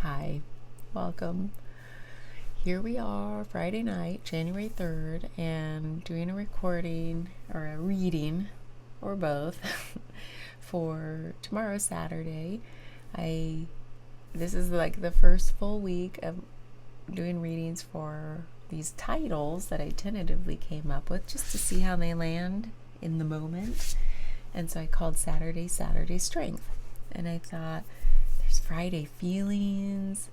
Hi, welcome. Here we are, Friday night, January 3rd, and doing a recording or a reading or both for tomorrow, Saturday. This is like the first full week of doing readings for these titles that I tentatively came up with just to see how they land in the moment. And so I called Saturday Strength. And I thought, there's Friday Feelings.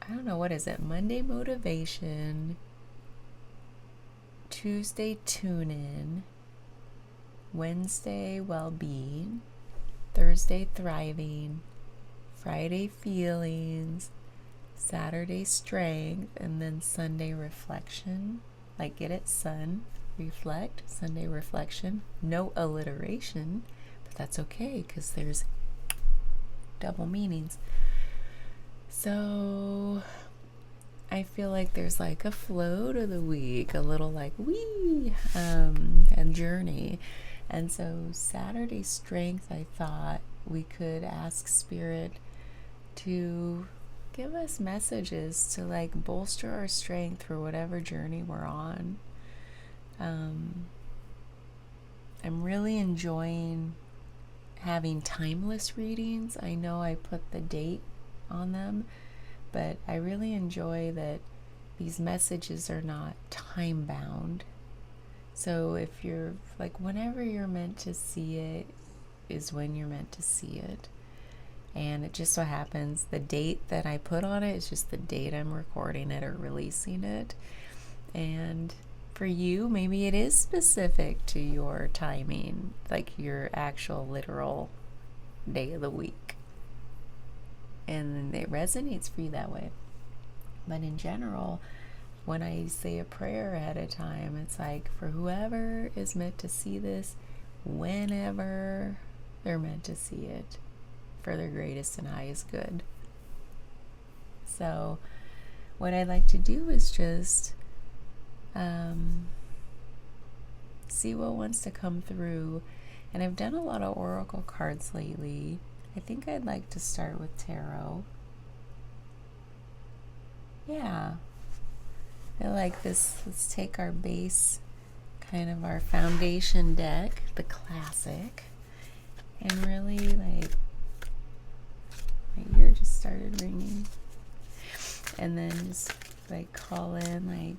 I don't know, what is it? Monday Motivation. Tuesday Tune In. Wednesday Well-Being. Thursday Thriving. Friday Feelings. Saturday Strength. And then Sunday Reflection. Like, get it? Sun, reflect, Sunday Reflection. No alliteration, but that's okay because there's double meanings. So I feel like there's like a flow to the week, a little like and journey. And so Saturday Strength, I thought we could ask Spirit to give us messages to like bolster our strength for whatever journey we're on. I'm really enjoying having timeless readings. I know I put the date on them, but I really enjoy that these messages are not time bound. So if you're like, whenever you're meant to see it is when you're meant to see it. And it just so happens the date that I put on it is just the date I'm recording it or releasing it. And for you, maybe it is specific to your timing, like your actual literal day of the week. And it resonates for you that way. But in general, when I say a prayer ahead of time, it's like for whoever is meant to see this, whenever they're meant to see it, for their greatest and highest good. So what I'd like to do is just see what wants to come through. And I've done a lot of oracle cards lately. I think I'd like to start with tarot. Yeah, I like this. Let's take our base, kind of our foundation deck, the classic, and really like my ear just started ringing. And then just like call in like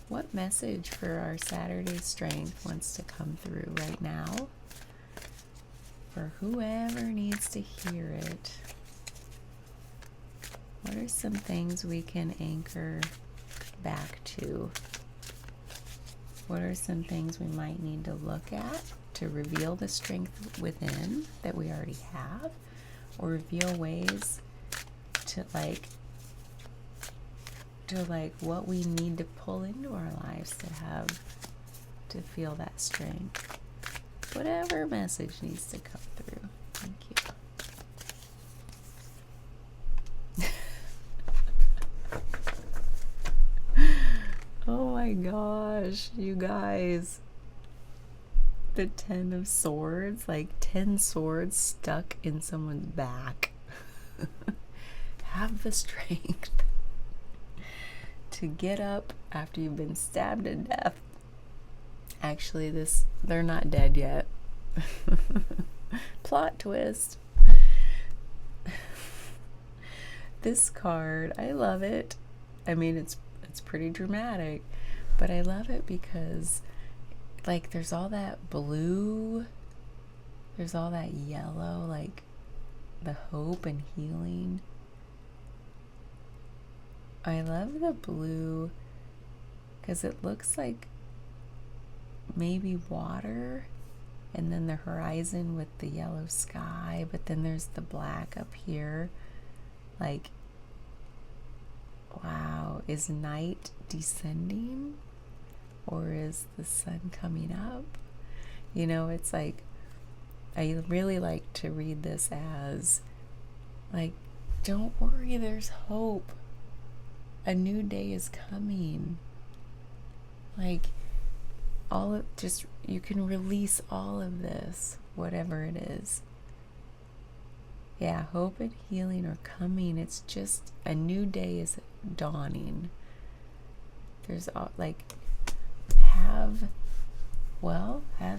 what message for our Saturday Strength wants to come through right now for whoever needs to hear it. What are some things we can anchor back to? What are some things we might need to look at to reveal the strength within that we already have, or reveal ways to like what we need to pull into our lives to feel that strength? Whatever message needs to come through. Thank you. Oh my gosh, you guys. The 10 of Swords, like 10 swords stuck in someone's back. Have the strength to get up after you've been stabbed to death. Actually, they're not dead yet. Plot twist. This card, I love it. I mean, it's pretty dramatic, but I love it because like there's all that blue, there's all that yellow, like the hope and healing. I love the blue because it looks like maybe water, and then the horizon with the yellow sky, but then there's the black up here. Like, wow, is night descending or is the sun coming up? You know, it's like, I really like to read this as like, don't worry, there's hope. A new day is coming. Like, you can release all of this, whatever it is. Yeah, hope and healing are coming. It's just a new day is dawning. There's like, have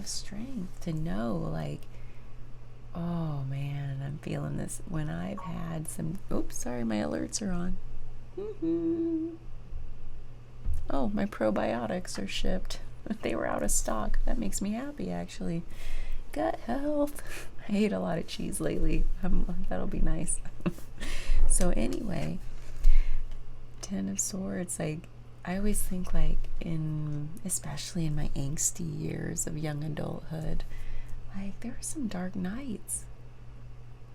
strength to know, like, oh man, I'm feeling this. When I've had some, oops, sorry, my alerts are on. Oh, my probiotics are shipped. They were out of stock. That makes me happy, actually. Gut health. I ate a lot of cheese lately. That'll be nice. So anyway, Ten of Swords, like, I always think, like, especially in my angsty years of young adulthood, like, there were some dark nights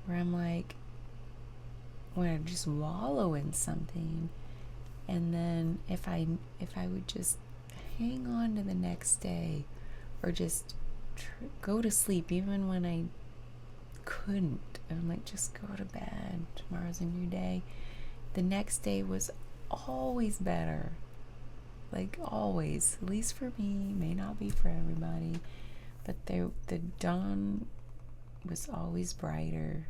where I'm like, when I just wallow in something, and then if I would just hang on to the next day, or just go to sleep even when I couldn't, and I'm like, just go to bed, tomorrow's a new day, the next day was always better. Like, always, at least for me, may not be for everybody, but the dawn was always brighter.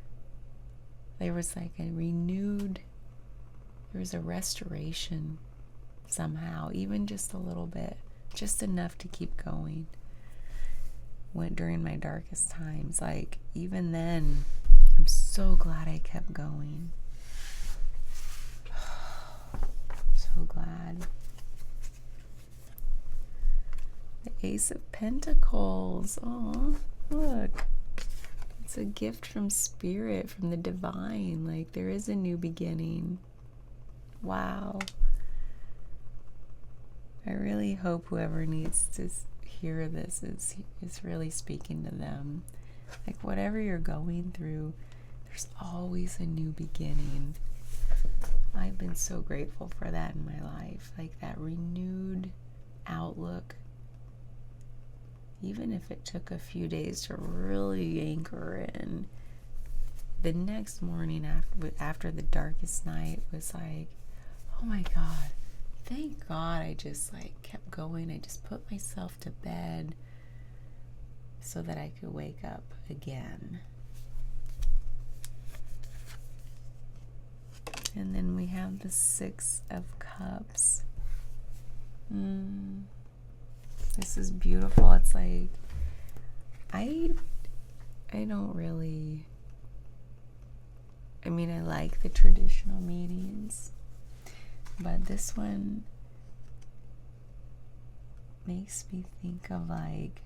There was like there was a restoration somehow, even just a little bit, just enough to keep going. During my darkest times, like, even then, I'm so glad I kept going. So glad. The Ace of Pentacles. Oh, look. It's a gift from Spirit, from the divine. Like, there is a new beginning. Wow. I really hope whoever needs to hear this is really speaking to them. Like, whatever you're going through, there's always a new beginning. I've been so grateful for that in my life. Like, that renewed outlook. Even if it took a few days to really anchor in, the next morning after the darkest night was like, oh my God, thank God I just like kept going. I just put myself to bed so that I could wake up again. And then we have the Six of Cups. This is beautiful. It's like, I don't really, I mean, I like the traditional meetings, but this one makes me think of, like,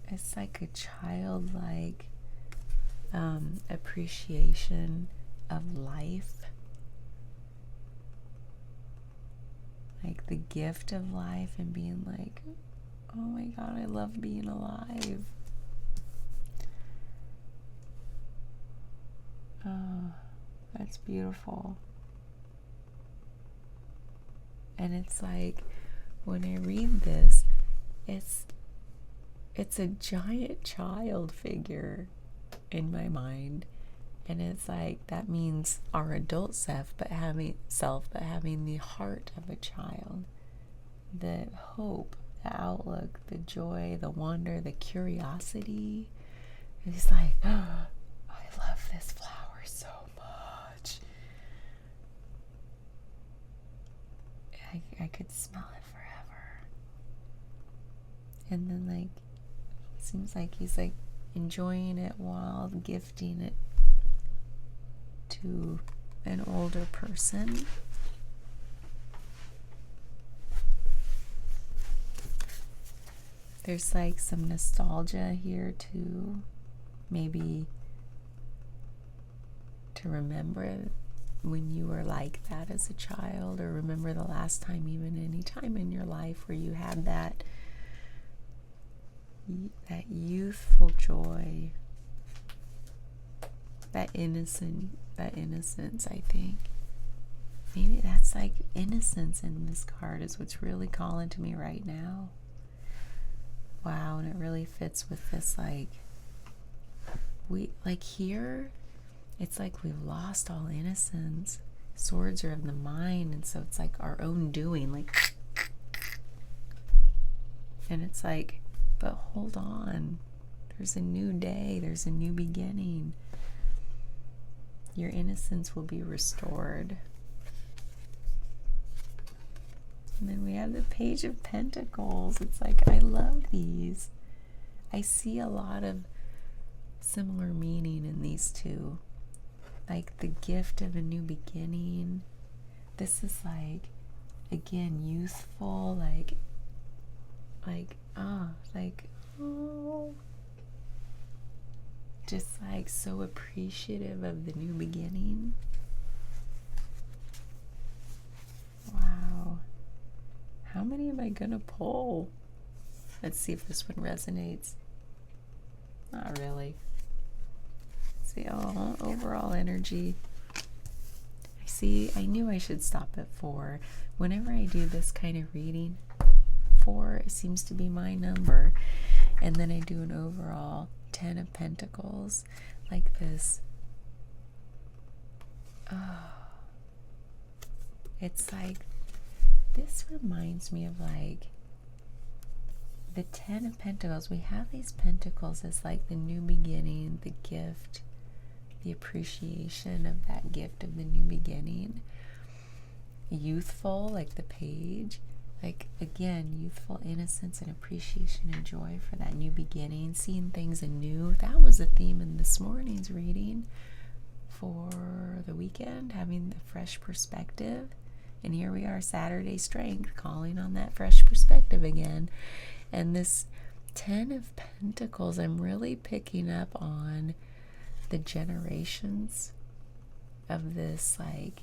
it's like a childlike appreciation of life. Like the gift of life, and being like, oh my God, I love being alive. Oh, that's beautiful. And it's like, when I read this, it's a giant child figure in my mind. And it's like, that means our adult self, but having the heart of a child, the hope, the outlook, the joy, the wonder, the curiosity. It's like, oh, I love this flower so much. I could smell it forever. And then, like, it seems like he's like enjoying it while gifting it to an older person. There's like some nostalgia here too, maybe to remember when you were like that as a child, or remember the last time, even any time in your life where you had that youthful joy, that innocence, I think. Maybe that's like innocence in this card is what's really calling to me right now. Wow, and it really fits with this, like, here, it's like we've lost all innocence. Swords are of the mind, and so it's like our own doing, like, and it's like, but hold on, there's a new day, there's a new beginning. Your innocence will be restored. And then we have the Page of Pentacles. It's like, I love these. I see a lot of similar meaning in these two. Like the gift of a new beginning. This is like, again, youthful, just like so appreciative of the new beginning. Wow. How many am I gonna pull? Let's see if this one resonates. Not really. Let's see, oh, overall energy. I knew I should stop at 4. Whenever I do this kind of reading, 4 seems to be my number. And then I do an overall 10 of Pentacles, like this. Oh, it's like, this reminds me of like the 10 of Pentacles. We have these pentacles as like the new beginning, the gift, the appreciation of that gift of the new beginning. Youthful, like the Page. Like, again, youthful innocence and appreciation and joy for that new beginning, seeing things anew. That was a theme in this morning's reading for the weekend, having the fresh perspective. And here we are, Saturday Strength, calling on that fresh perspective again. And this 10 of Pentacles, I'm really picking up on the generations of this, like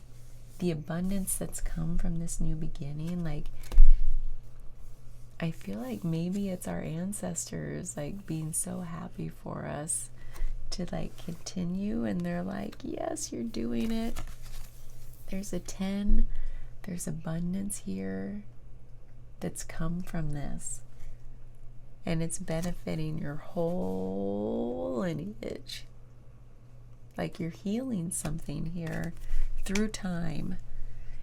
the abundance that's come from this new beginning. Like, I feel like maybe it's our ancestors like being so happy for us to like continue, and they're like, yes, you're doing it. There's a 10, there's abundance here that's come from this, and it's benefiting your whole lineage. Like, you're healing something here through time.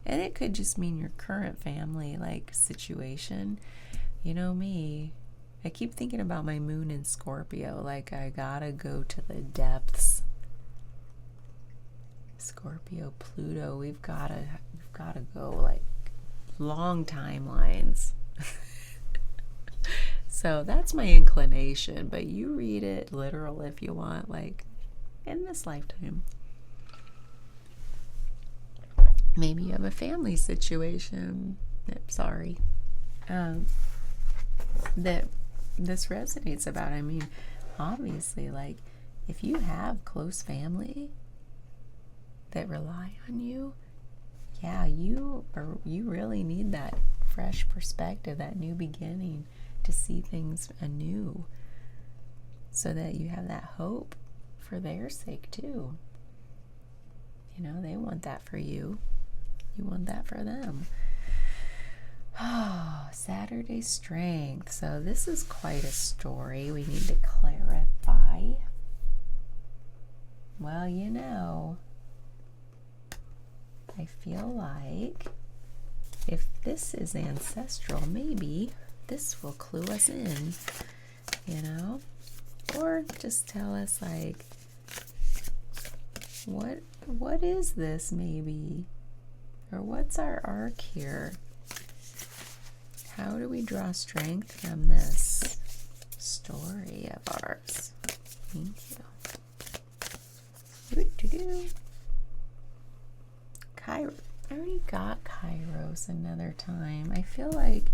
And it could just mean your current family, like, situation. You know me, I keep thinking about my moon in Scorpio. Like, I gotta go to the depths. Scorpio, Pluto, we've gotta go, like, long timelines. So that's my inclination. But you read it literal if you want, like, in this lifetime. Maybe you have a family situation, sorry, that this resonates about. I mean, obviously, like, if you have close family that rely on you, yeah, you really need that fresh perspective, that new beginning, to see things anew, so that you have that hope for their sake too. You know, they want that for you. You want that for them. Oh, Saturday Strength. So this is quite a story we need to clarify. Well, you know, I feel like if this is ancestral, maybe this will clue us in, you know? Or just tell us, like, what is this maybe? Or what's our arc here? How do we draw strength from this story of ours? Thank you. Kairos. I already got Kairos another time. I feel like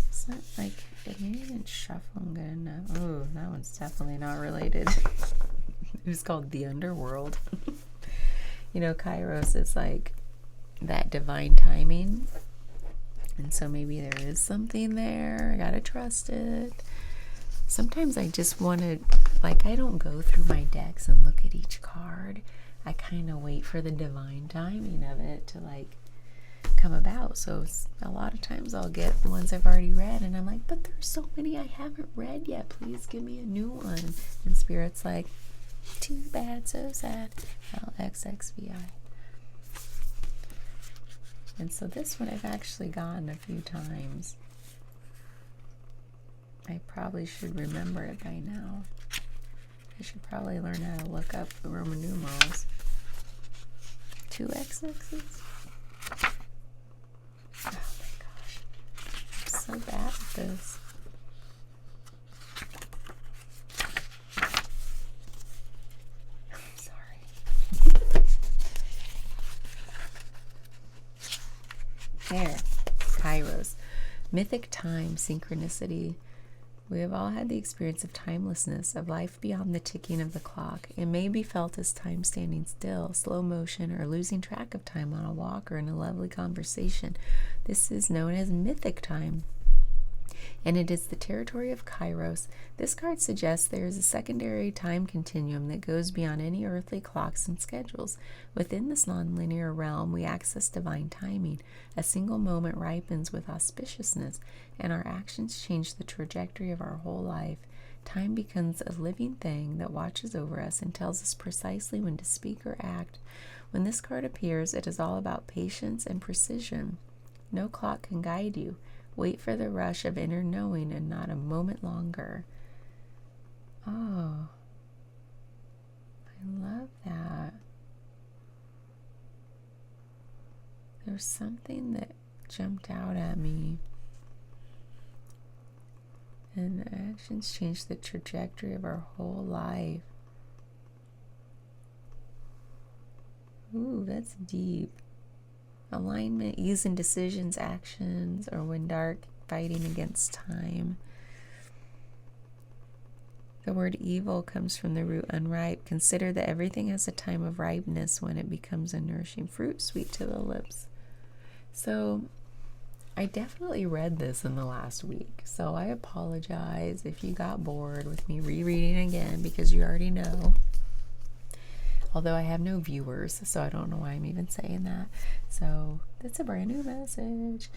it's not like maybe I didn't shuffle them good enough. Oh, that one's definitely not related. It was called The Underworld. You know, Kairos is like that divine timing. And so maybe there is something there. I gotta trust it. Sometimes I just want to, like, I don't go through my decks and look at each card. I kind of wait for the divine timing of it to, like, come about. So a lot of times I'll get the ones I've already read, and I'm like, but there's so many I haven't read yet. Please give me a new one. And Spirit's like, too bad, so sad. LXXVI. And so this one I've actually gotten a few times. I probably should remember it by now. I should probably learn how to look up the Roman numerals. 2 XXs. Oh my gosh. I'm so bad at this. I'm sorry. There. Kairos. Mythic time, synchronicity. We have all had the experience of timelessness, of life beyond the ticking of the clock. It may be felt as time standing still, slow motion, or losing track of time on a walk or in a lovely conversation. This is known as mythic time, and it is the territory of Kairos. This card suggests there is a secondary time continuum that goes beyond any earthly clocks and schedules. Within this nonlinear realm, we access divine timing. A single moment ripens with auspiciousness, and our actions change the trajectory of our whole life. Time becomes a living thing that watches over us and tells us precisely when to speak or act. When this card appears, it is all about patience and precision. No clock can guide you. Wait for the rush of inner knowing and not a moment longer. Oh, I love that. There's something that jumped out at me. And actions change the trajectory of our whole life. Ooh, that's deep. Alignment, ease in decisions, actions, or when dark, fighting against time. The word evil comes from the root unripe. Consider that everything has a time of ripeness when it becomes a nourishing fruit, sweet to the lips. So, I definitely read this in the last week, so I apologize if you got bored with me rereading again, because you already know. Although I have no viewers, so I don't know why I'm even saying that. So that's a brand new message.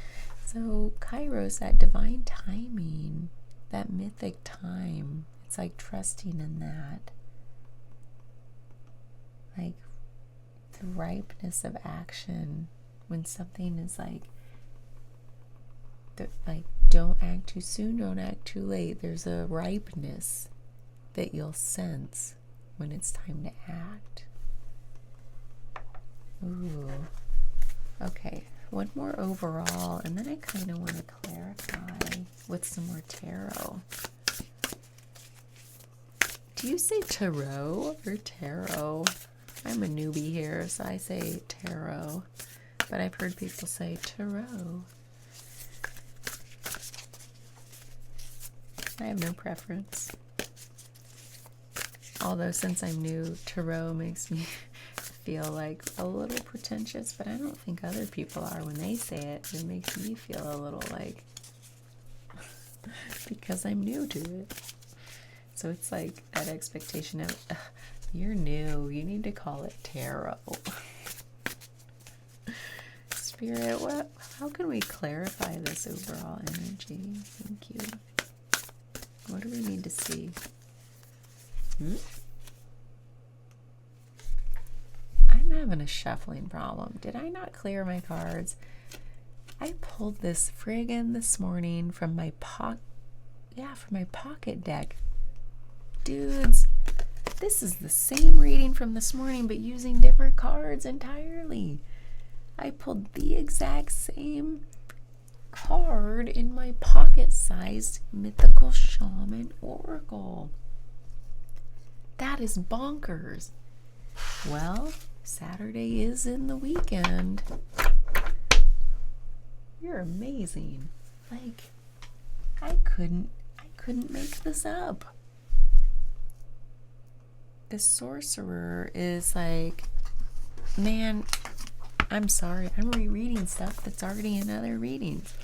So Kairos, that divine timing, that mythic time, it's like trusting in that. Like the ripeness of action when something is like don't act too soon, don't act too late. There's a ripeness that you'll sense when it's time to act. Ooh. Okay, one more overall, and then I kind of want to clarify with some more tarot. Do you say tarot or tarot? I'm a newbie here, so I say tarot, but I've heard people say tarot. I have no preference. Although since I'm new, tarot makes me feel like a little pretentious, but I don't think other people are when they say it. It makes me feel a little like, because I'm new to it. So it's like that expectation of, you're new, you need to call it tarot. Spirit, how can we clarify this overall energy? Thank you. What do we need to see? I'm having a shuffling problem. Did I not clear my cards? I pulled this friggin' this morning from my pocket deck. Dudes, this is the same reading from this morning, but using different cards entirely. I pulled the exact same card in my pocket-sized Mythical Shaman Oracle. That is bonkers. Well, Saturday is in the weekend. You're amazing. Like, I couldn't make this up. The Sorcerer is like, man, I'm sorry, I'm rereading stuff that's already in other readings.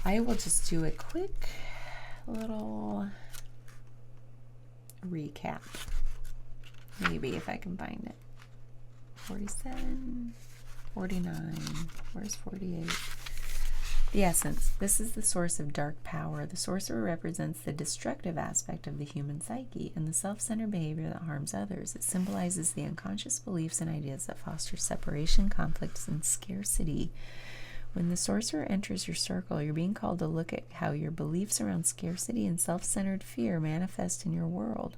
I will just do a quick little recap. Maybe if I can find it. 47, 49, where's 48? The essence. This is the source of dark power. The sorcerer represents the destructive aspect of the human psyche and the self-centered behavior that harms others. It symbolizes the unconscious beliefs and ideas that foster separation, conflicts, and scarcity. When the sorcerer enters your circle, you're being called to look at how your beliefs around scarcity and self-centered fear manifest in your world.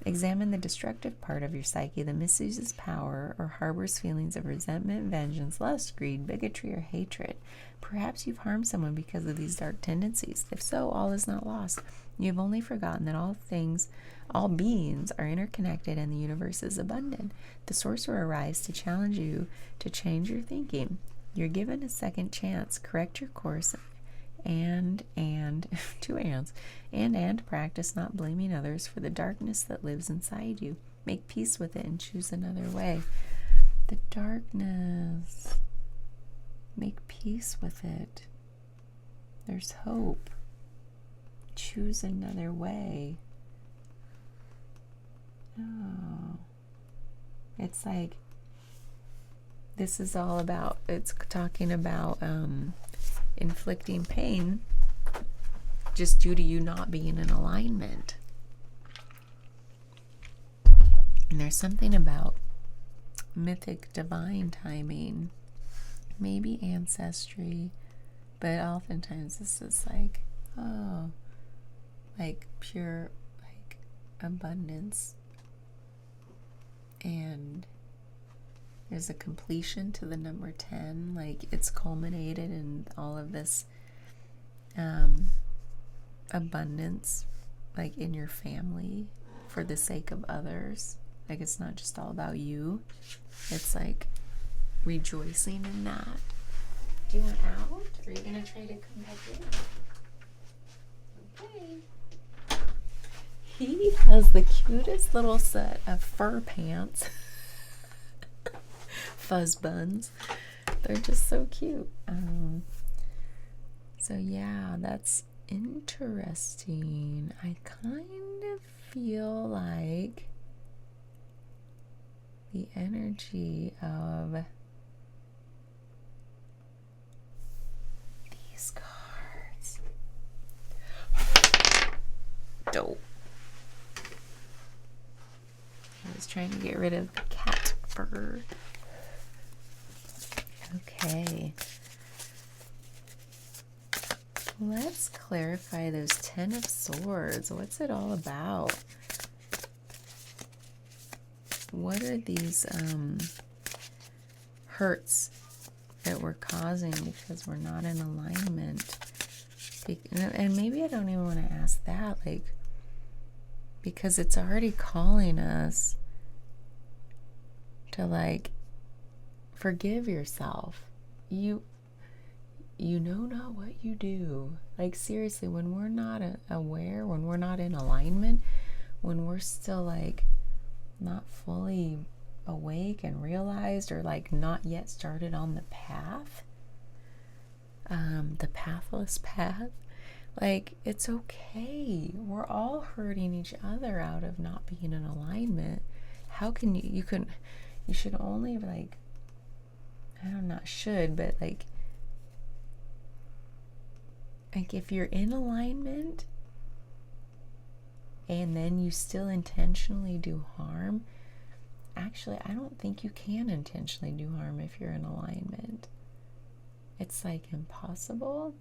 Examine the destructive part of your psyche that misuses power or harbors feelings of resentment, vengeance, lust, greed, bigotry, or hatred. Perhaps you've harmed someone because of these dark tendencies. If so, all is not lost. You have only forgotten that all beings are interconnected and the universe is abundant. The sorcerer arrives to challenge you to change your thinking. You're given a second chance. Correct your course and two ands and practice not blaming others for the darkness that lives inside you. Make peace with it and choose another way. The darkness, make peace with it. There's hope. Choose another way. Oh, it's like this is all about, it's talking about inflicting pain just due to you not being in alignment. And there's something about mythic divine timing, maybe ancestry, but oftentimes this is like, oh, like pure, like abundance. And there's a completion to the number 10, like it's culminated in all of this abundance, like in your family for the sake of others. Like it's not just all about you. It's like rejoicing in that. Do you want out? Or are you going to try to come back in? Okay. He has the cutest little set of fur pants. Fuzz buns. They're just so cute. So yeah, that's interesting. I kind of feel like the energy of these cards. Dope. I was trying to get rid of the cat fur. Okay. Let's clarify those 10 of Swords. What's it all about? What are these hurts that we're causing because we're not in alignment? And maybe I don't even want to ask that, like, because it's already calling us to, like, forgive yourself. You know not what you do. Like seriously, when we're not aware, when we're not in alignment, when we're still like not fully awake and realized, or like not yet started on the path, the pathless path, like it's okay. We're all hurting each other out of not being in alignment. How can you should only like, I don't know, should, but like if you're in alignment and then you still intentionally do harm, actually, I don't think you can intentionally do harm if you're in alignment. It's like impossible.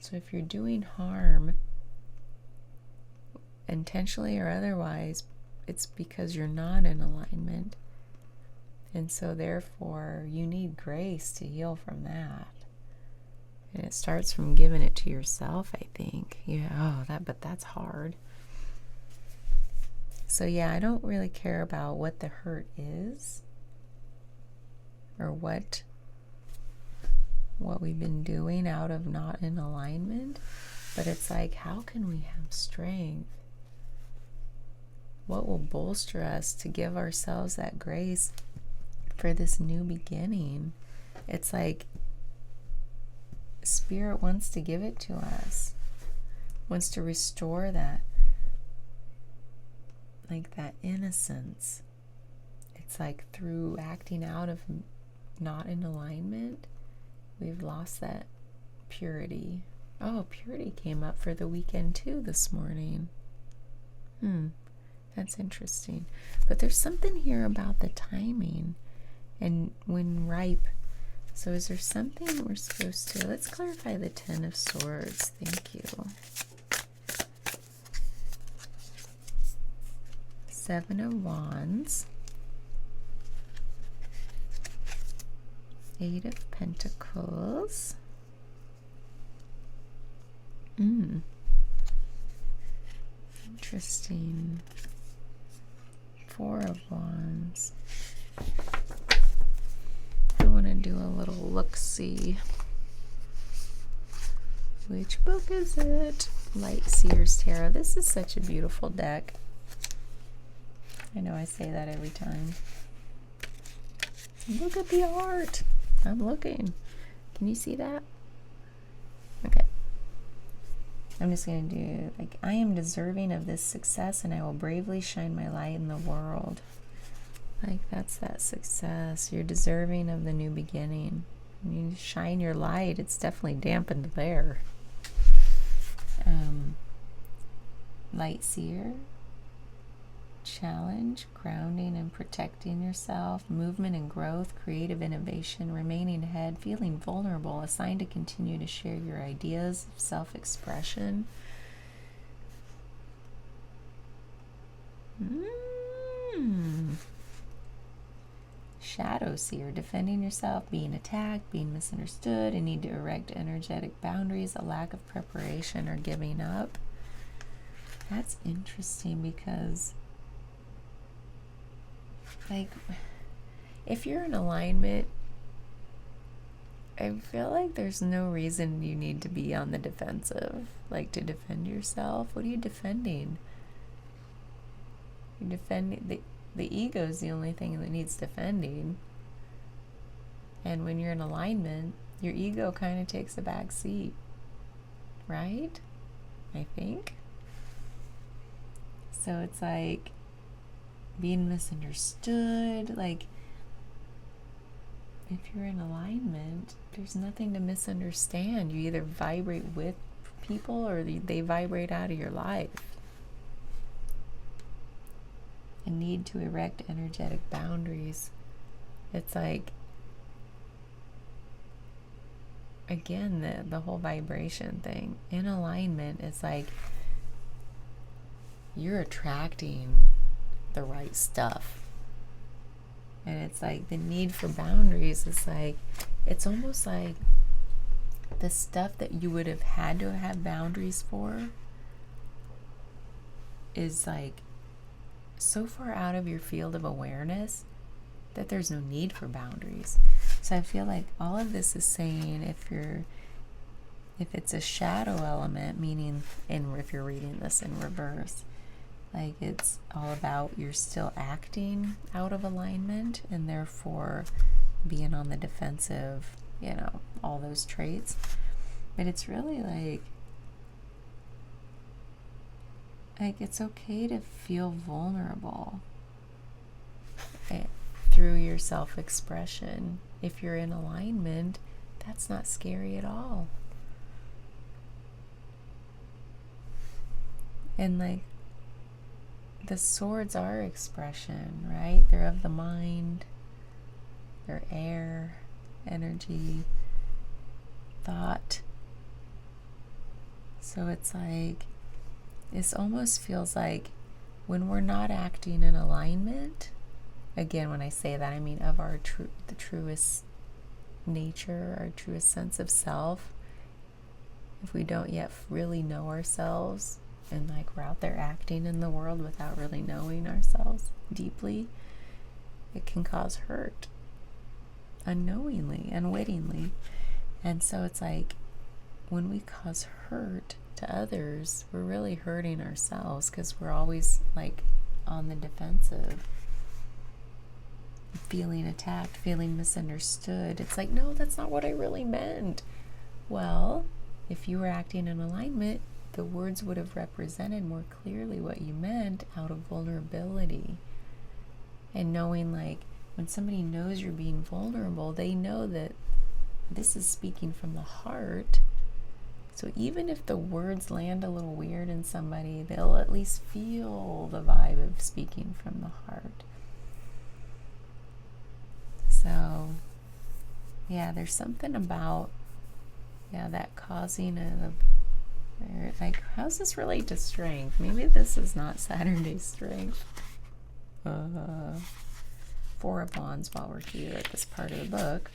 So if you're doing harm, intentionally or otherwise, it's because you're not in alignment. And so therefore, you need grace to heal from that. And it starts from giving it to yourself, I think. Yeah, but that's hard. So yeah, I don't really care about what the hurt is or what we've been doing out of not in alignment, but it's like, how can we have strength? What will bolster us to give ourselves that grace for this new beginning? It's like Spirit wants to give it to us, wants to restore that, like that innocence. It's like through acting out of not in alignment, we've lost that purity. Oh, purity came up for the weekend too this morning. That's interesting. But there's something here about the timing and when ripe. So is there something we're supposed to... Let's clarify the 10 of Swords. Thank you. Seven of Wands, Eight of Pentacles, interesting, Four of Wands. I want to do a little look-see. Which book is it? Light Seers Tarot. This is such a beautiful deck. I know I say that every time. Look at the art. I'm looking. Can you see that? Okay. I'm just going to do, like, I am deserving of this success and I will bravely shine my light in the world. Like, that's that success. You're deserving of the new beginning. When you shine your light, it's definitely dampened there. Light Seer. Challenge, grounding and protecting yourself, movement and growth, creative innovation, remaining ahead, feeling vulnerable, a sign to continue to share your ideas, self-expression. Shadow Seer, defending yourself, being attacked, being misunderstood, a need to erect energetic boundaries, a lack of preparation or giving up. That's interesting because, like, if you're in alignment, I feel like there's no reason you need to be on the defensive, like to defend yourself. What are you defending? You're defending the ego is the only thing that needs defending. And when you're in alignment, your ego kind of takes a back seat, right? I think. So it's like being misunderstood. Like, if you're in alignment, there's nothing to misunderstand. You either vibrate with people or they vibrate out of your life. A need to erect energetic boundaries. It's like, again, the whole vibration thing. In alignment, it's like you're attracting the right stuff. And it's like the need for boundaries is like, it's almost like the stuff that you would have had to have boundaries for is like so far out of your field of awareness that there's no need for boundaries. So I feel like all of this is saying if it's a shadow element, meaning if you're reading this in reverse, like it's all about you're still acting out of alignment and therefore being on the defensive, you know, all those traits. But it's really like it's okay to feel vulnerable through your self-expression. If you're in alignment, that's not scary at all. And like, the swords are expression, right? They're of the mind, they're air, energy, thought. So it's like, this almost feels like when we're not acting in alignment, again, when I say that, I mean of our the truest nature, our truest sense of self. If we don't yet really know ourselves, and like we're out there acting in the world without really knowing ourselves deeply, it can cause hurt unknowingly, unwittingly. And so it's like when we cause hurt to others, we're really hurting ourselves because we're always like on the defensive, feeling attacked, feeling misunderstood. It's like, no, that's not what I really meant. Well, if you were acting in alignment, the words would have represented more clearly what you meant out of vulnerability. And knowing, like, when somebody knows you're being vulnerable, they know that this is speaking from the heart. So even if the words land a little weird in somebody, they'll at least feel the vibe of speaking from the heart. So, yeah, there's something about, that causing like, how's this relate to strength? Maybe this is not Saturday's strength. Four of Wands while we're here at this part of the book.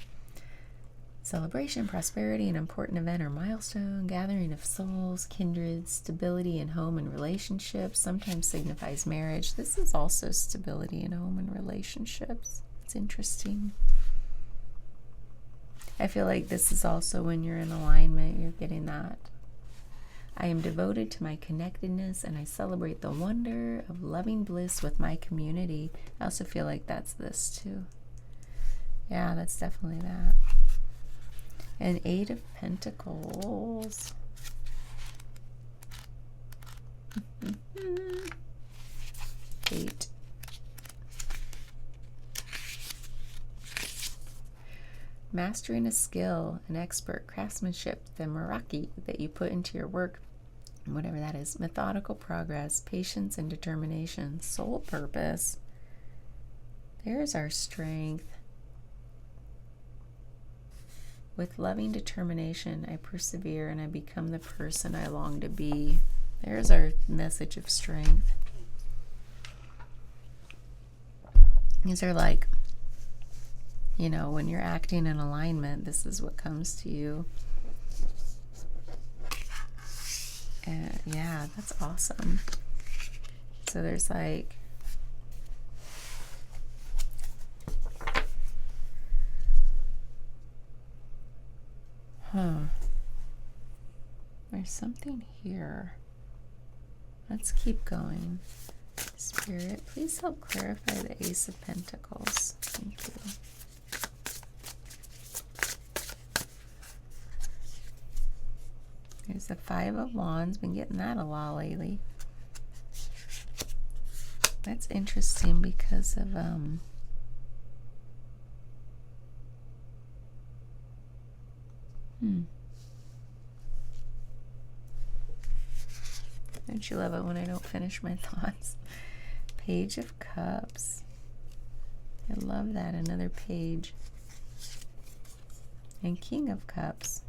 Celebration, prosperity, an important event or milestone, gathering of souls, kindred, stability in home and relationships, sometimes signifies marriage. This is also stability in home and relationships. It's interesting. I feel like this is also when you're in alignment, you're getting that. I am devoted to my connectedness and I celebrate the wonder of loving bliss with my community. I also feel like that's this too. Yeah, that's definitely that. An Eight of Pentacles. Eight. Mastering a skill, an expert, craftsmanship, the Meraki that you put into your work, whatever that is, methodical progress, patience and determination, soul purpose. There's our strength. With loving determination, I persevere and I become the person I long to be. There's our message of strength. These are like, you know, when you're acting in alignment, this is what comes to you. Yeah, that's awesome. So there's like, there's something here. Let's keep going. Spirit, please help clarify the Ace of Pentacles. Thank you. There's the Five of Wands. Been getting that a lot lately. That's interesting because of Don't you love it when I don't finish my thoughts? Page of Cups. I love that. Another page. And King of Cups.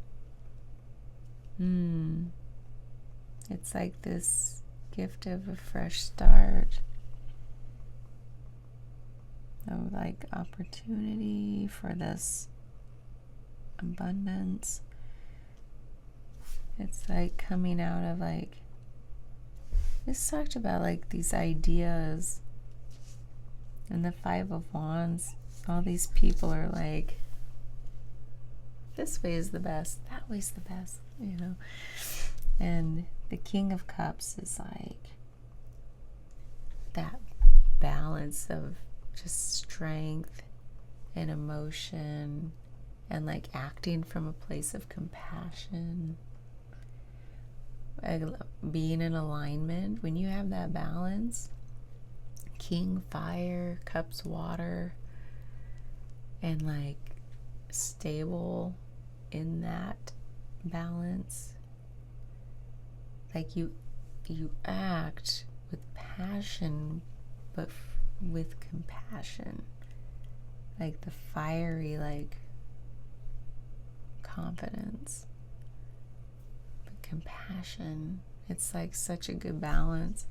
It's like this gift of a fresh start. Of like opportunity for this abundance. It's like coming out of like, this talked about like these ideas. And the Five of Wands, all these people are like, this way is the best, that way's the best, you know. And the King of Cups is like that balance of just strength and emotion and like acting from a place of compassion, being in alignment. When you have that balance, King fire, Cups water, and like stable in that balance, like you act with passion but with compassion, like the fiery like confidence but compassion. It's like such a good balance.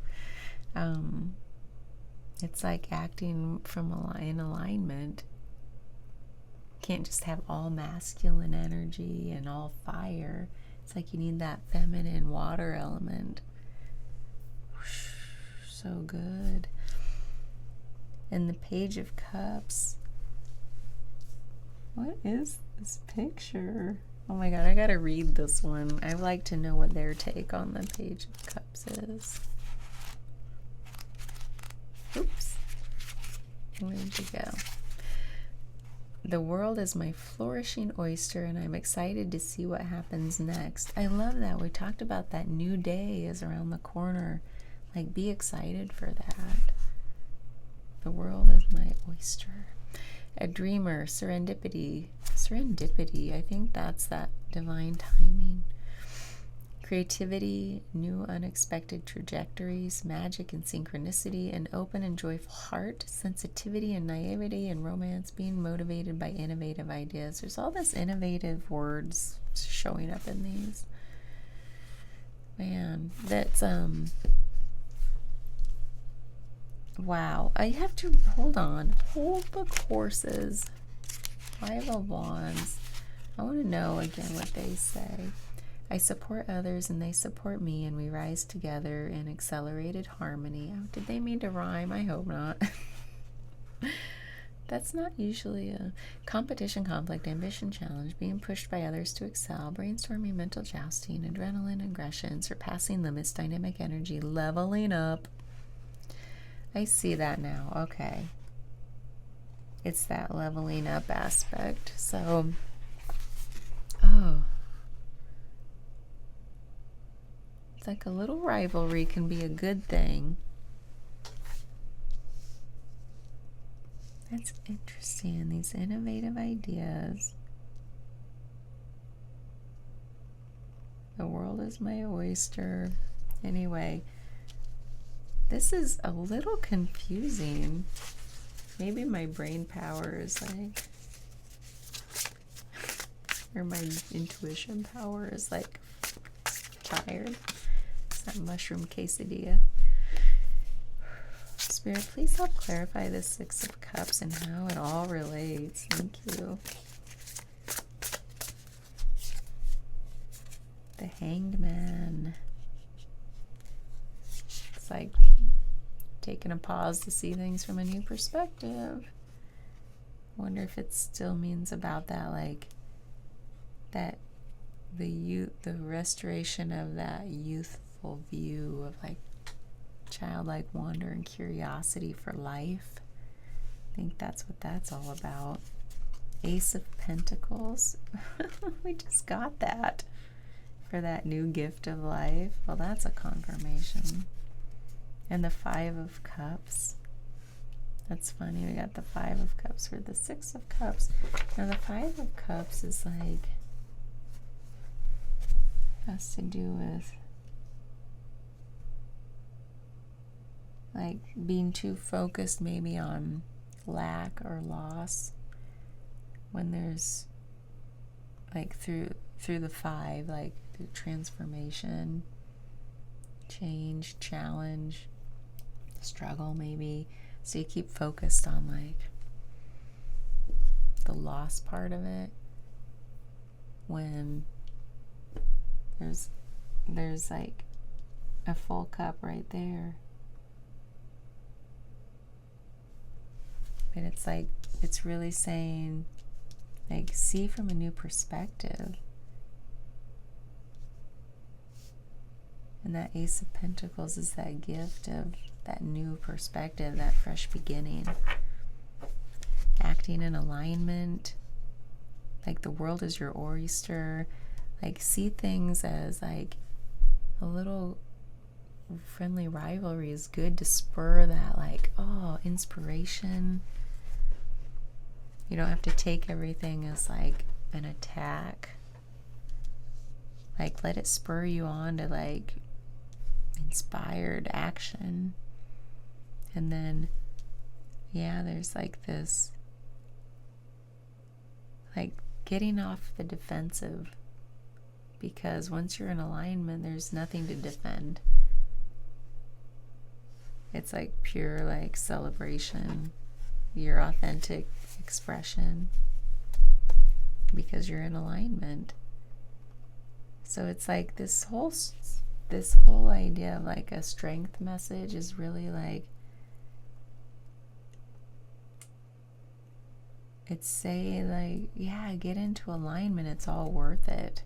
It's like acting from in alignment. Can't just have all masculine energy and all fire. It's like you need that feminine water element. So good. And the Page of Cups. What is this picture? Oh my god, I gotta read this one. I'd like to know what their take on the Page of Cups is. Oops. Where did you go? The world is my flourishing oyster, and I'm excited to see what happens next. I love that. We talked about that new day is around the corner. Like, be excited for that. The world is my oyster. A dreamer, serendipity. Serendipity, I think that's that divine timing. Creativity, new unexpected trajectories, magic and synchronicity, an open and joyful heart, sensitivity and naivety and romance, being motivated by innovative ideas. There's all this innovative words showing up in these. Man, that's Wow, I have to, hold on, hold the horses. Five of Wands. I want to know again what they say. I support others and they support me, and we rise together in accelerated harmony. Oh, did they mean to rhyme? I hope not. That's not usually a competition, conflict, ambition, challenge, being pushed by others to excel, brainstorming, mental jousting, adrenaline, aggression, surpassing limits, dynamic energy, leveling up. I see that now. Okay. It's that leveling up aspect. So, oh. It's like a little rivalry can be a good thing. That's interesting, these innovative ideas. The world is my oyster. Anyway, this is a little confusing. Maybe my brain power is like, or my intuition power is like tired. It's that mushroom quesadilla. Spirit, please help clarify the Six of Cups and how it all relates. Thank you. The Hanged Man. It's like taking a pause to see things from a new perspective. I wonder if it still means about that, like, that the restoration of that youthful view of like childlike wonder and curiosity for life. I think that's what that's all about. Ace of Pentacles. We just got that for that new gift of life. Well, that's a confirmation. And the Five of Cups. That's funny. We got the Five of Cups for the Six of Cups. Now the Five of Cups is like, has to do with like being too focused maybe on lack or loss, when there's like through the five, like through transformation, change, challenge, struggle maybe. So you keep focused on like the loss part of it, when there's like a full cup right there. But it's like, it's really saying, like, see from a new perspective. And that Ace of Pentacles is that gift of that new perspective, that fresh beginning. Acting in alignment. Like the world is your oyster. Like, see things as like a little friendly rivalry is good to spur that, like, oh, inspiration. You don't have to take everything as like an attack. Like, let it spur you on to like inspired action. And then, yeah, there's like this, like getting off the defensive, because once you're in alignment, there's nothing to defend. It's like pure like celebration, your authentic expression, because you're in alignment. So it's like this whole idea of like a strength message is really like, it's say like, yeah, get into alignment, it's all worth it.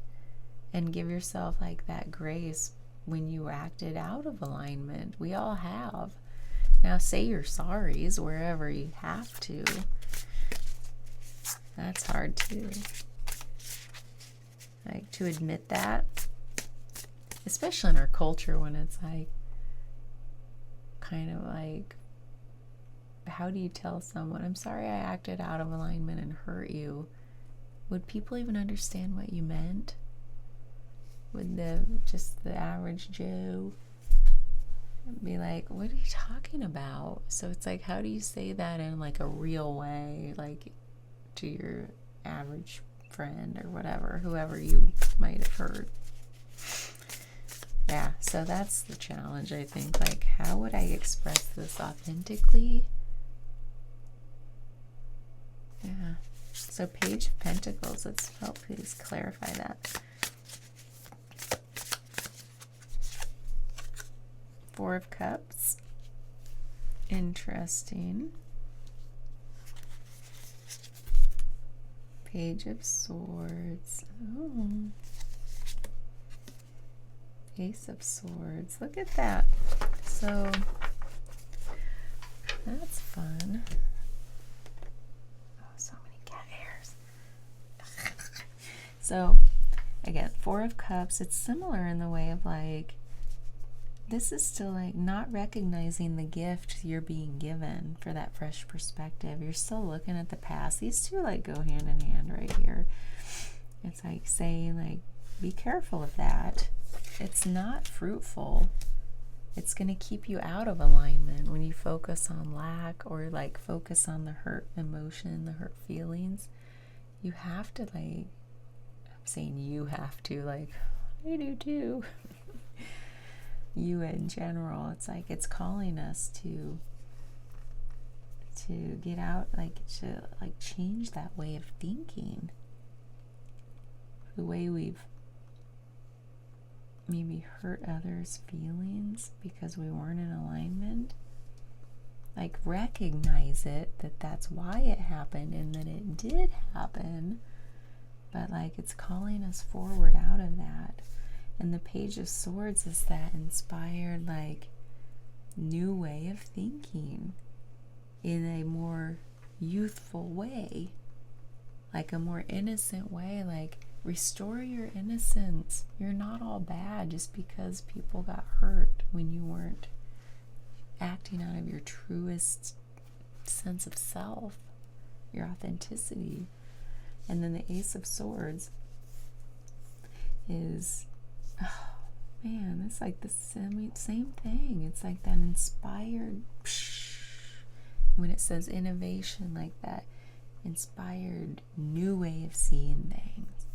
And give yourself like that grace when you acted out of alignment. We all have. Now say your sorries wherever you have to. That's hard too. Like to admit that. Especially in our culture, when it's like, kind of like, how do you tell someone, I'm sorry I acted out of alignment and hurt you? Would people even understand what you meant? Would just the average Joe be like, what are you talking about? So it's like, how do you say that in like a real way, like to your average friend or whatever, whoever you might have heard? Yeah, so that's the challenge, I think. Like, how would I express this authentically? Yeah. So Page of Pentacles, let's help please clarify that. Four of Cups. Interesting. Page of Swords. Oh. Ace of Swords. Look at that. So that's fun. Oh, so many cat hairs. So again, Four of Cups. It's similar in the way of like, this is still like not recognizing the gift you're being given for that fresh perspective. You're still looking at the past. These two like go hand in hand right here. It's like saying like, be careful of that. It's not fruitful. It's going to keep you out of alignment when you focus on lack or like focus on the hurt emotion, the hurt feelings. You have to like, I'm saying you have to, like, I do too. You in general, it's like it's calling us to get out, like to like change that way of thinking, the way we've maybe hurt others' feelings because we weren't in alignment. Like, recognize it, that that's why it happened and that it did happen, but like it's calling us forward out of that. And the Page of Swords is that inspired, like, new way of thinking in a more youthful way, like a more innocent way. Like, restore your innocence. You're not all bad just because people got hurt when you weren't acting out of your truest sense of self, your authenticity. And then the Ace of Swords is, oh man, it's like the same thing. It's like that inspired, when it says innovation, like that inspired new way of seeing things.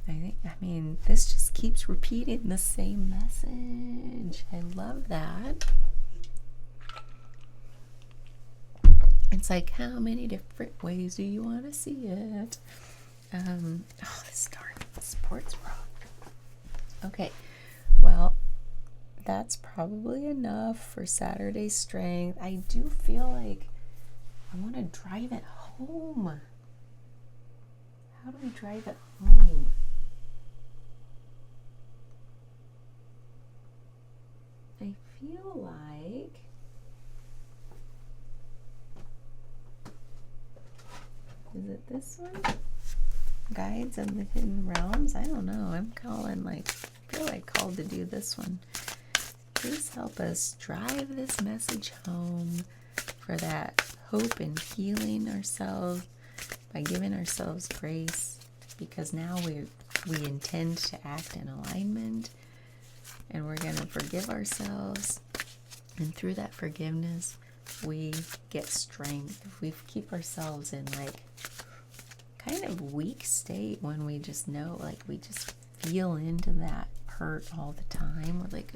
I mean, this just keeps repeating the same message. I love that. It's like, how many different ways do you want to see it? Oh, this darn sports bra. Okay, well, that's probably enough for Saturday strength. I do feel like I want to drive it home. How do we drive it home? I feel like is it this one? Guides of the Hidden Realms? I don't know. I'm calling, like, I feel like called to do this one. Please help us drive this message home for that hope and healing ourselves by giving ourselves grace, because now we intend to act in alignment, and we're going to forgive ourselves, and through that forgiveness we get strength. We keep ourselves in like kind of weak state when we just know, like, we just feel into that hurt all the time. We're like,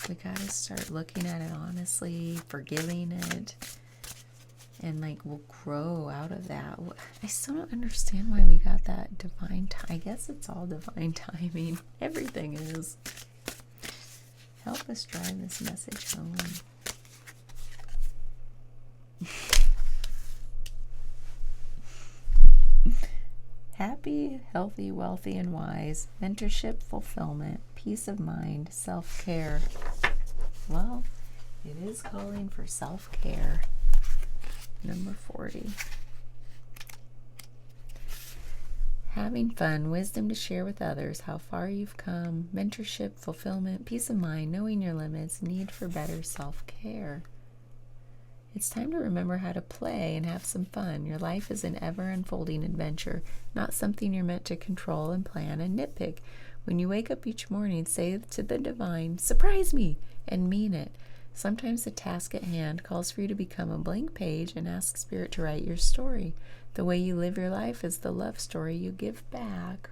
we gotta start looking at it honestly, forgiving it, and like we'll grow out of that. I still don't understand why we got that divine time. I guess it's all divine timing. Everything is. Help us drive this message home. Happy, healthy, wealthy, and wise. Mentorship, fulfillment, peace of mind, self-care. Well, it is calling for self-care. Number 40. Having fun, wisdom to share with others, how far you've come, mentorship, fulfillment, peace of mind, knowing your limits, need for better self-care. It's time to remember how to play and have some fun. Your life is an ever-unfolding adventure, not something you're meant to control and plan and nitpick. When you wake up each morning, say to the divine, surprise me, and mean it. Sometimes the task at hand calls for you to become a blank page and ask Spirit to write your story. The way you live your life is the love story you give back.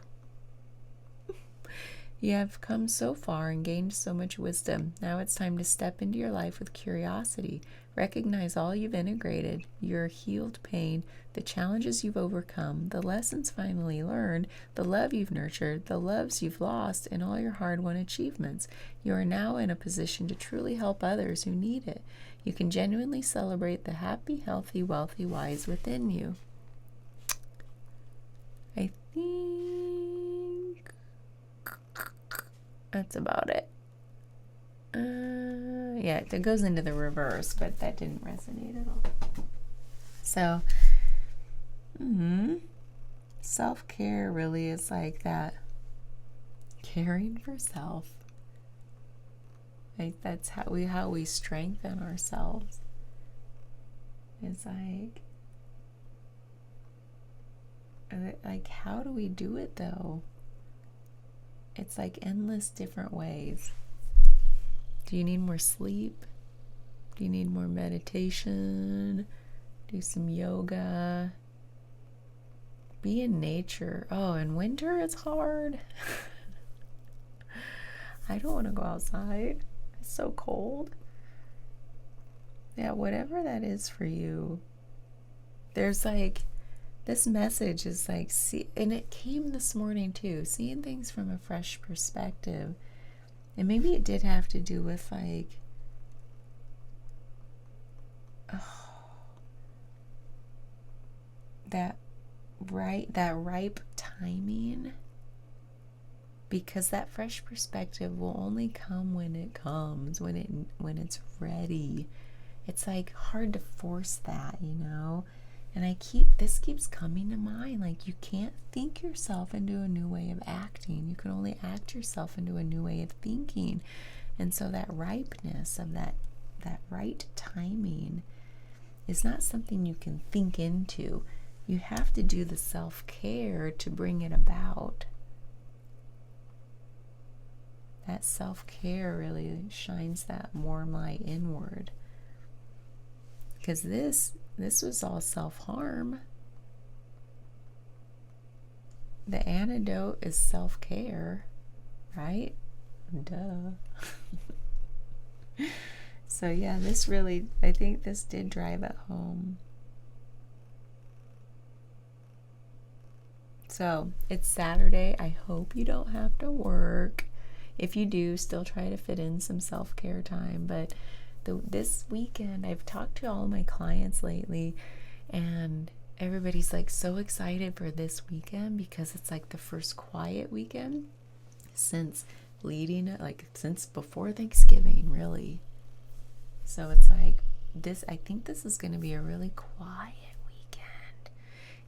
You have come so far and gained so much wisdom. Now it's time to step into your life with curiosity. Recognize all you've integrated, your healed pain, the challenges you've overcome, the lessons finally learned, the love you've nurtured, the loves you've lost, and all your hard-won achievements. You are now in a position to truly help others who need it. You can genuinely celebrate the happy, healthy, wealthy, wise within you. I think that's about it. Yeah, it goes into the reverse, but that didn't resonate at all. So, self-care really is like that caring for self. Like that's how we strengthen ourselves. It's like how do we do it though? It's like endless different ways. Do you need more sleep? Do you need more meditation? Do some yoga? Be in nature. Oh, in winter it's hard. I don't want to go outside. It's so cold. Yeah, whatever that is for you. There's like, this message is like, see, and it came this morning too, seeing things from a fresh perspective. And maybe it did have to do with like, that ripe timing, because that fresh perspective will only come when it comes, when it's ready. It's like hard to force that, and this keeps coming to mind. Like, you can't think yourself into a new way of acting. You can only act yourself into a new way of thinking. And so that ripeness of that right timing is not something you can think into. You have to do the self-care to bring it about. That self-care really shines that warm light inward. Because this was all self-harm. The antidote is self-care, right? Duh. So yeah, I think this did drive it home. So it's Saturday. I hope you don't have to work. If you do, still try to fit in some self-care time. But this weekend, I've talked to all my clients lately, and everybody's like so excited for this weekend because it's like the first quiet weekend since before Thanksgiving, really. So it's like I think this is going to be a really quiet weekend.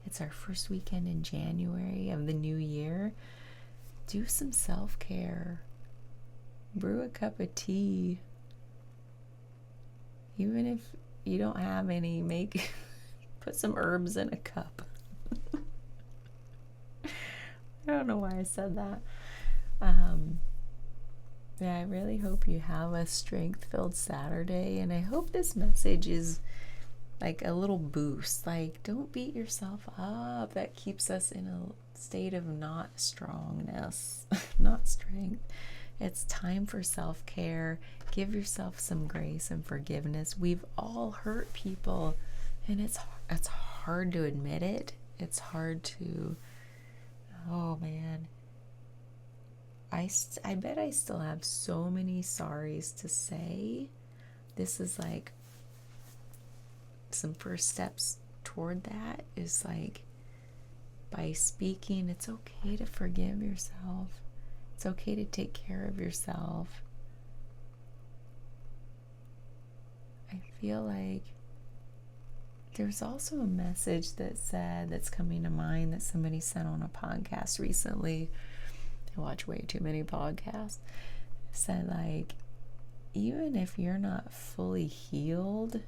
It's our first weekend in January of the new year. Do some self-care. Brew a cup of tea. Even if you don't have any, put some herbs in a cup. I don't know why I said that. Yeah, I really hope you have a strength-filled Saturday, and I hope this message is like a little boost. Like, don't beat yourself up. That keeps us in a state of not strongness, not strength. It's time for self-care. Give yourself some grace and forgiveness. We've all hurt people, and it's hard to admit it. It's hard to, oh man. I bet I still have so many sorries to say. This is like some first steps toward that is like by speaking. It's okay to forgive yourself. It's okay to take care of yourself. I feel like there's also a message that's coming to mind that somebody sent on a podcast recently. I watch way too many podcasts. Said like, even if you're not fully healed,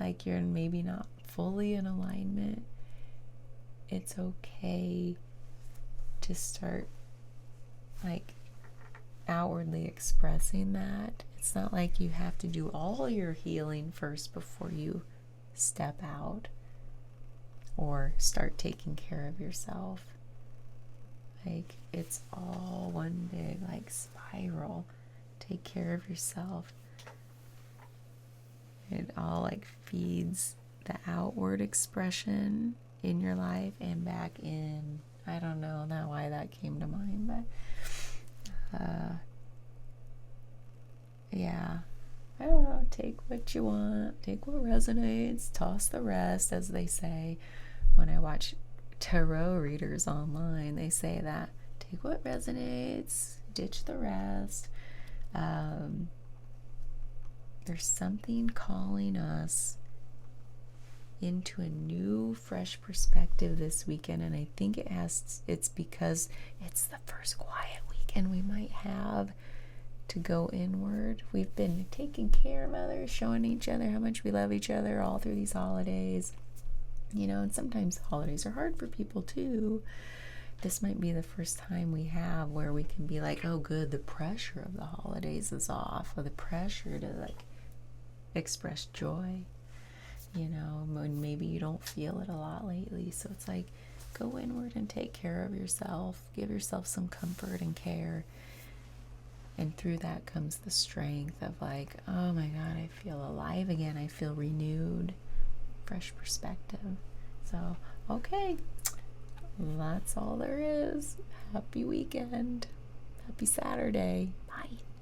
like you're maybe not fully in alignment, it's okay to start like outwardly expressing that. It's not like you have to do all your healing first before you step out or start taking care of yourself. Like, it's all one big, like, spiral. Take care of yourself. It all, like, feeds the outward expression in your life and back in. I don't know now why that came to mind, but yeah. I don't know. Take what you want, take what resonates, toss the rest, as they say. When I watch tarot readers online, they say that take what resonates, ditch the rest. There's something calling us into a new, fresh perspective this weekend, and I think it's because it's the first quiet weekend we might have to go inward. We've been taking care of others, showing each other how much we love each other all through these holidays. And sometimes holidays are hard for people too. This might be the first time we have where we can be like, oh good, the pressure of the holidays is off, or the pressure to like express joy. When maybe you don't feel it a lot lately. So it's like, go inward and take care of yourself. Give yourself some comfort and care. And through that comes the strength of like, oh my God, I feel alive again. I feel renewed, fresh perspective. So, okay, that's all there is. Happy weekend. Happy Saturday. Bye.